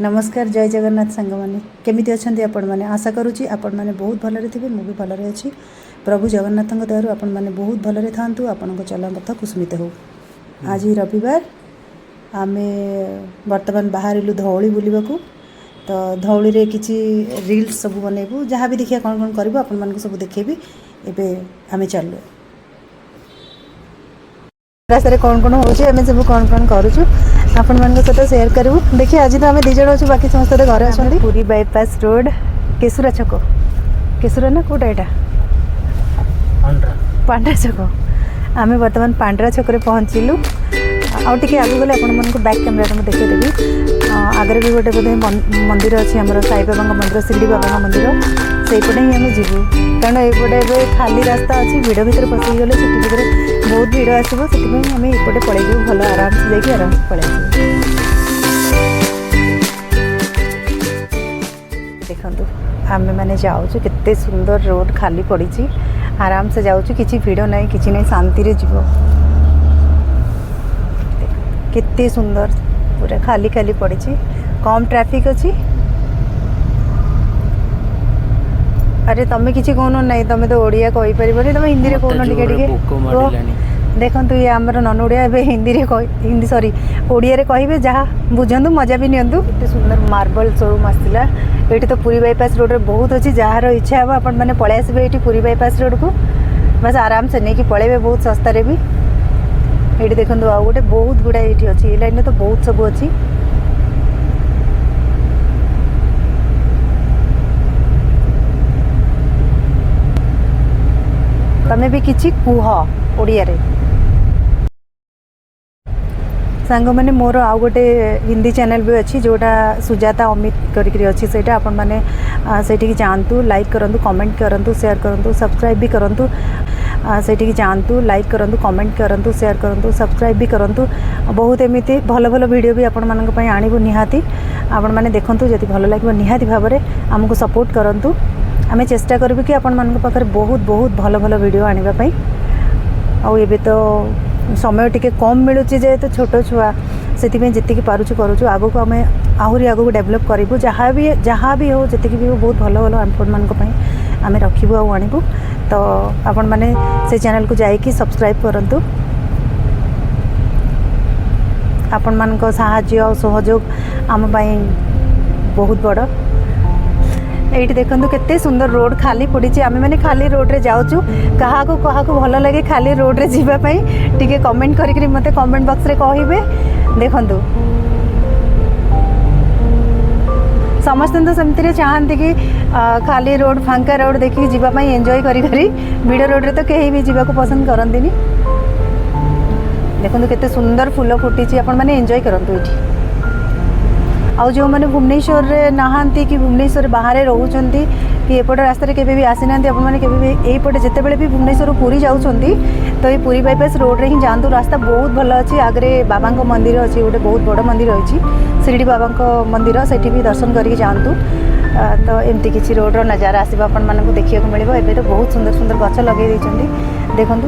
नमस्कार जय जगन्नाथ सांग मैंने केमी अच्छा आपण मैंने आशा करुँची आपण मैंने बहुत भलरे थे मुझे भलरे अच्छी प्रभु जगन्नाथ दयारू आपण मैंने बहुत भलरे था आपण चला पथ कुसुमित हो। आज रविवार आम बर्तमान बाहर धौली बुलवा तो धौली रे किसी रील्स सब बनइबू जहाँ भी देखिए कौन कौन करूँ आपण मानक सब देखेबी एवं आम चलू रास्तार कौन कौन हो सब कौन कौन करूँ आपण मान सहित सेयार करूँ। देखिए आज तो आम दीज अच्छे बाकी समस्त घर अच्छा पुरी बाईपास रोड केशुरा छक केशुरा ना कौटा यहाँ पांड्रा छक आम बर्तमान पांड्रा छक पहुँचलु आगे आगे गले आपको बैक कैमेरा में देखीदेवी आगे भी गोटे बोधे मंदिर अच्छी आम साई बाबा मंदिर शिरडी बाबा मंदिर से पटे ही आम जीवु कारण एपटे खाली रास्ता अच्छी भिड़ भर पसि गले से बहुत भिड़ आसो से आम एपटे पलैबू भल आराम से जाकि आराम से पलैबू। देखु आम मैंने जाऊँ केते सुंदर रोड खाली पड़ी आराम से जाऊँ किसी भिड़ ना कि ना शांति रे जीव केते सुंदर पूरा खाली खाली पड़ी कम ट्रैफिक अच्छी। अरे तुम्हें किसी कहून ना तुम तो ओडिया कही पार तुम हिंदी में कहून टे देखु ये आमर नन ओडिया हिंदी हिंदी सॉरी ओडिया रे कहे जहाँ बुझंतु मजा भी नियंतु। सुंदर मार्बल शोरूम आसला ये तो पुरी बाईपास रोड रे बहुत अच्छी जार इच्छा हे आपण मैंने पलि आसबे ये पुरी बाईपास रोड को बस आराम से नहीं कि पलैबे बहुत सस्तार भी। ये देखो आ गोटे बहुत गुड़ा ये अच्छी लाइन तो बहुत सब अच्छी तमें भी किसी कुह ओडिया रे सांग मैंने मोर आउ गोटे हिंदी चैनल भी अच्छी जोटा सुजाता अमित करी अच्छी से आपण मैंने से जातु लाइक करूँ कमेंट करूँ शेयर करूँ सब्सक्राइब भी करूँ से जातु लाइक करूँ कमेंट करूँ शेयर करूँ सब्सक्राइब भी करूँ बहुत एमती भल भल वीडियो भी आपण मानक आणबू निहाती आपण मैंने देखूँ जब भल लगे निहाती भाव में आमको सपोर्ट करूँ आम चेष्टा करूँ कि आपण मान पाखे बहुत बहुत भल भल वीडियो आने आबे तो समय टिके कम मिलूँ जेहेतु छोट छुआ से जी पार्चु करूँ आगो को आम आहरी आगो डेभलप करूँ जहाँ भी हो जी भी हो बहुत भल भल आपण मानी आम रखू आणबू तो आपण मैंने से चैनल को जाइए सब्सक्राइब करूँ आपण मान साहाय्य और सहयोग आम बहुत बड़। ये देखो केते सुंदर रोड खाली पड़ी आम मैंने खाली रोड रे जाऊँ क्या भल लगे खाली रोड रे जीवाई टी कमेंट करी मते कमेंट बॉक्स रे कहिबे। देखंतु समस्त तो सेमती चाहती कि खाली रोड फांका रोड देखिए जीवाई एंजॉय करी भिड़ रोड रे तो कहीं भी जीवा को पसंद करती। देखो केते सुंदर फूल फुटी आपण मैंने एंजॉय करंतु ये आउ जो मैंने भुवनेश्वर रे नहांती कि भुवनेश्वर बाहर रोचंती कि एपट रास्ता केबे भी आसी नांती आपण माने केबे भी एपटे जेते बेले भी भुवनेश्वर पुरी जाउछंती तो ये पुरी बाईपास रोड रे ही जानतु रास्ता बहुत भल अच्छी आगे बाबा मंदिर अच्छी गोटे बहुत बड़ मंदिर रही शिरडी बाबा मंदिर सेठी भी दर्शन करके जातु तो एमती किसी रोड नजारा आसो आपण मानक देखा मिले एबे तो बहुत सुंदर सुंदर गछ लगे देखु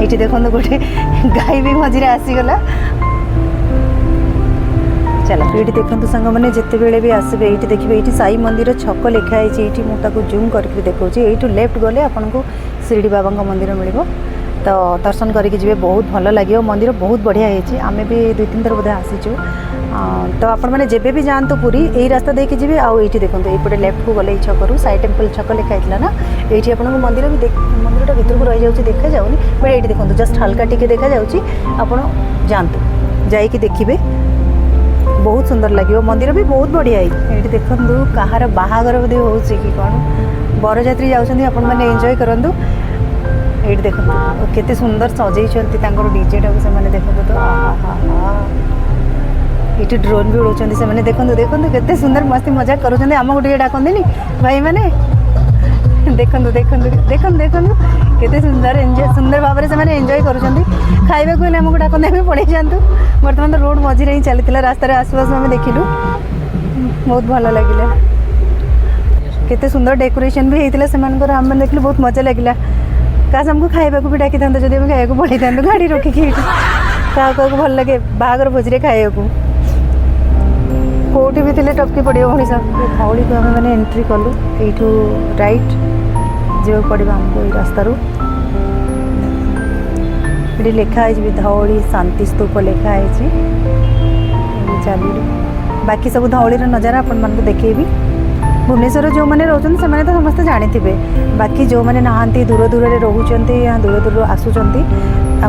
ये देखो गोटे गाई भी मझे आसीगला। चलो ये देखो सांग मैंने जिते बड़े भी आसबे ये देखिए ये साई मंदिर छक लिखाई ये मुझे जूम करके देखा ये लेफ्ट गले आपन को शिरडी बाबा मंदिर मिल तो दर्शन करके जी बहुत भल लगे मंदिर बहुत बढ़िया है आम भी 2-3 थर बोधे आसीचु तो आपण मैंने जेबे भी जातु पूरी यही रास्ता देखिए जी आउ ये देखो ये लेफ्ट को गले छकू साई टेम्पल छक लिखाई ना ये आपको मंदिर भी मंदिर भीतर को रही जाऊँगी देखा जाऊनी बट ये देखो जस्ट हल्का टिके देखा जाऊँ जातु जाइए देखिए बहुत सुंदर लगे मंदिर भी बहुत बढ़िया है। ये देखो कहार बाहागर बोधे हो कौन बरजात्री जाऊँगी आपण मैंने एंजॉय करूँ ये देखो केते सुंदर सजैंती डीजे टाक से देखो तो ये ड्रोन भी उड़ाऊँ से देखो देखो केते सुंदर मस्ती मजाक करुँच आमको टे डाकती भाई मैंने देखो देखो देखो देखो केते सुंदर सुंदर भाव में से एंजॉय करुँच खाइबा को आमको डाकते आम पड़े जातु बर्तमान तो रोड मझे ही चली रास्तार आसु आसु आम देखिलु बहुत भल लगे केते सुंदर डेकोरेशन भी होता से आम देखिलु बहुत मजा लगे काश हमको खाइबा भी डाकी था जब आम खाया पड़े था गाड़ी रखिकी क्या भल लगे बाहागर भोज खाया जोटी भी थे टपकी पड़ो मनीष धौली को आम मैंने एंट्री कलु यू राइट जो पड़ा आमको ये रास्तार ये लिखाई भी धौली शांति स्तूप लिखाई चलू बाकी सब धौली नजारा आपण मानक देखेबी भुवनेश्वर जो मैंने रोचन से मैंने तो समस्ते जानी थे बाकी जो मैंने नहांती दूर दूर में रोचंत या दूर दूर आसुंच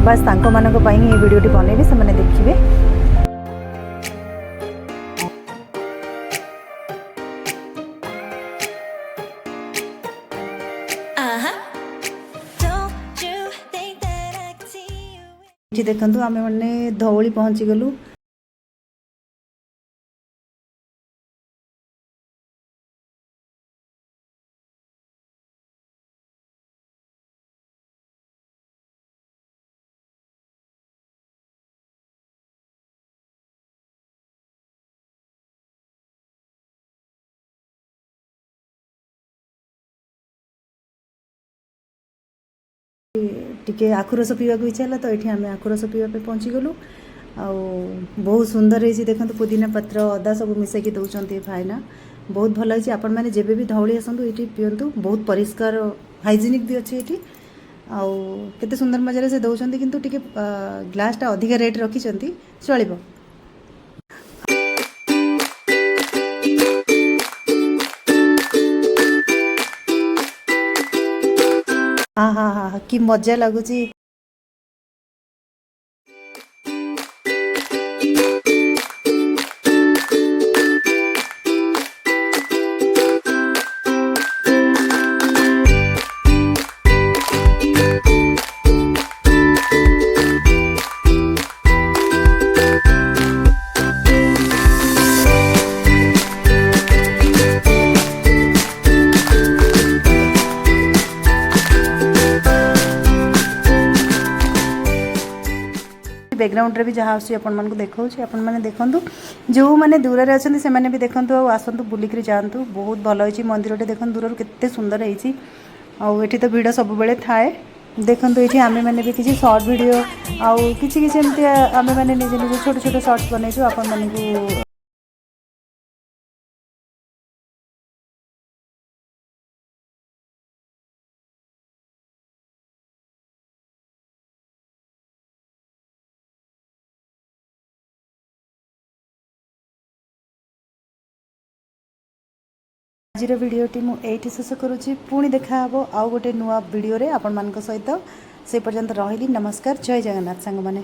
बस तांको मानक पई ये वीडियोटी बनैबी से मैंने देखिए देखु आम मैंने धौली पहुँची गलु टिके आखु रस पीवा इच्छा है तो ये आम आखु रस पीवा पहुँची गलु आ बहुत सुंदर है देखो पुदीना पत्र अदा सब मिसेक दौरान भाईना बहुत भल है आपण मैंने जब भी धौली आसतु ये पीतु बहुत परिष्कार हाइजेनिक भी अच्छे ये आते सुंदर मजार से दौरान कितु टे ग्लासटा अधिका रेट रखिंट चलो हाँ हाँ हाँ कि मजा लगुच बैकग्राउंड रे भी जहाँ आसान को देखा आपण मैंने देखूँ जो मैंने दूर में अच्छा से मैंने भी देखूँ आसतु बुलिक जातु बहुत भल होती मंदिर देखो दूर के सुंदर होती तो भिड़ सब बेले थाए देखो ये आम मैंने भी किसी शॉर्ट वीडियो आउ कि एमती आम मैंने निजे निजे छोट छोट शॉर्ट्स बनईचु आपण मानू आज भिडटी मुझे शेष करुँची पुणी देखा आउ गोटे नुआ वीडियो रे आपण मान सहित से पर्यंत रही नमस्कार जय जगन्नाथ सांग माने।